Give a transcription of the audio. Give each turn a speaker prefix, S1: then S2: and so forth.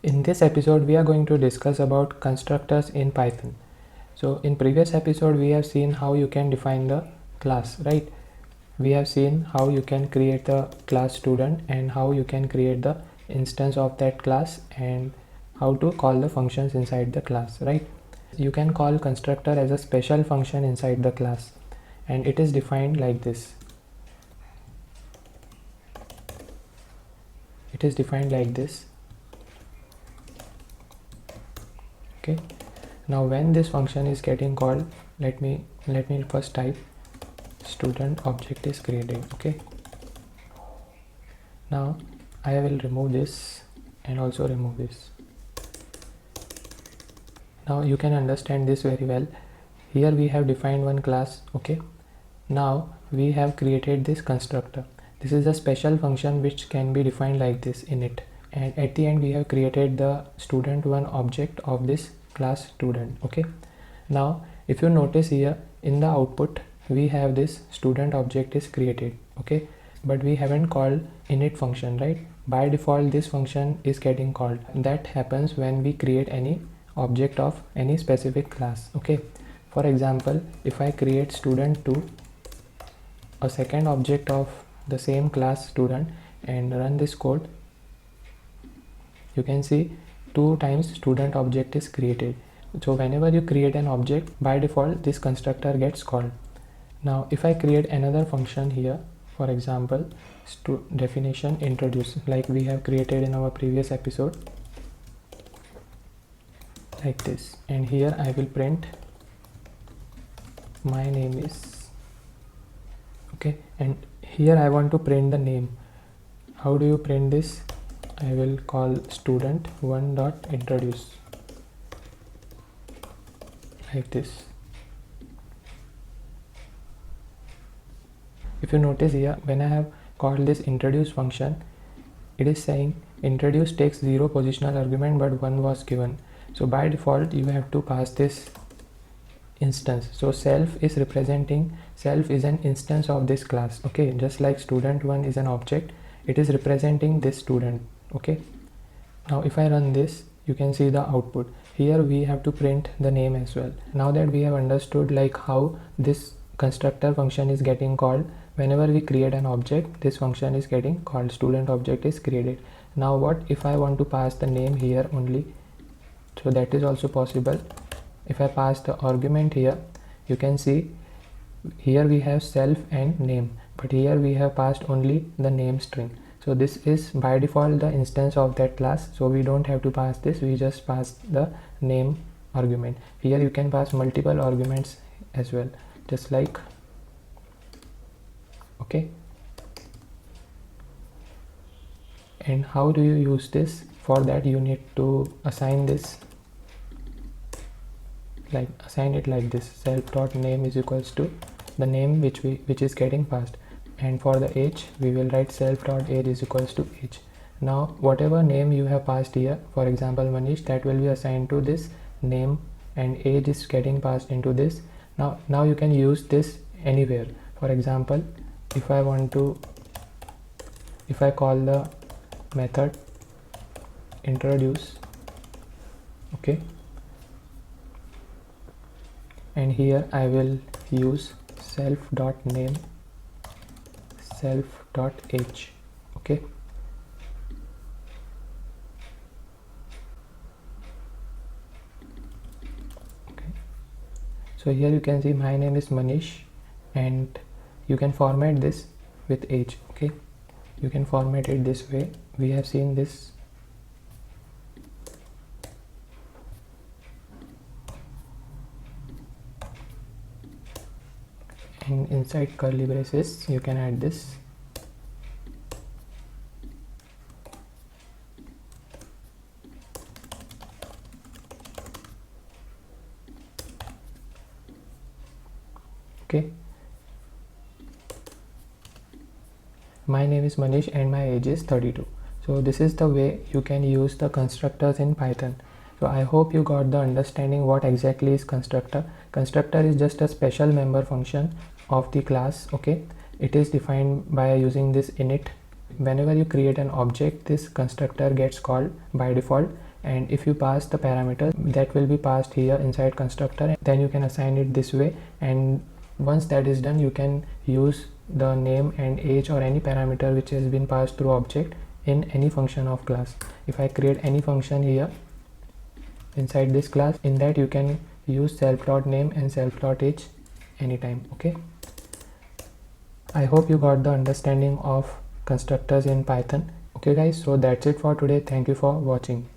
S1: In this episode we are going to discuss about constructors in Python. So in previous episode we have seen how you can define the class, right? We have seen how you can create the class student and how you can create the instance of that class and how to call the functions inside the class, right? You can call constructor as a special function inside the class and it is defined like this. It is defined like this. Okay, now when this function is getting called, let me first type student object is created. Okay, now I will remove this and also remove this. Now you can understand this very well. Here we have defined one class. Okay, now we have created this constructor. This is a special function which can be defined like this in it, and at the end we have created the student1 object of this class student. Okay, now if you notice here in the output we have this student object is created. Okay, but we haven't called init function, right? By default this function is getting called. That happens when we create any object of any specific class. Okay, for example, if I create student2, a second object of the same class student, and run this code, you can see 2 times student object is created. So whenever you create an object, by default this constructor gets called. Now if I create another function here, for example definition introduce, like we have created in our previous episode, like this, and here I will print my name is. Okay, and here I want to print the name. How do you print this? I will call student1 dot introduce, like this. If you notice here, when I have called this introduce function, it is saying introduce takes 0 positional argument but 1 was given. So by default you have to pass this instance. So self is representing, self is an instance of this class. Okay, just like student1 is an object, it is representing this student. Okay, now if I run this, you can see the output. Here we have to print the name as well. Now that we have understood like how this constructor function is getting called, whenever we create an object, this function is getting called, student object is created. Now what if I want to pass the name here only? So that is also possible. If I pass the argument here, you can see here we have self and name, but here we have passed only the name string. So this is by default the instance of that class, so we don't have to pass this, we just pass the name argument. Here you can pass multiple arguments as well, just like. Okay, and how do you use this? For that you need to assign this, like assign it like this, self.name is equals to the name which is getting passed, and for the age we will write self.age is equals to age. Now whatever name you have passed here, for example Manish, that will be assigned to this name, and age is getting passed into this. Now you can use this anywhere. For example, if I call the method introduce, okay, and here I will use self.name, self.age. Okay, so here you can see my name is Manish, and you can format this with age. Okay, you can format it this way. We have seen this. And inside curly braces you can add this. Okay, my name is Manish and my age is 32. So this is the way you can use the constructors in Python. So I hope you got the understanding what exactly is constructor. Constructor is just a special member function of the class. Okay, it is defined by using this init. Whenever you create an object, this constructor gets called by default, and if you pass the parameter that will be passed here inside constructor, then you can assign it this way, and once that is done you can use the name and age or any parameter which has been passed through object in any function of class. If I create any function here inside this class, in that you can use self.name and self.age anytime. Okay, I hope you got the understanding of constructors in Python. Okay guys, so that's it for today. Thank you for watching.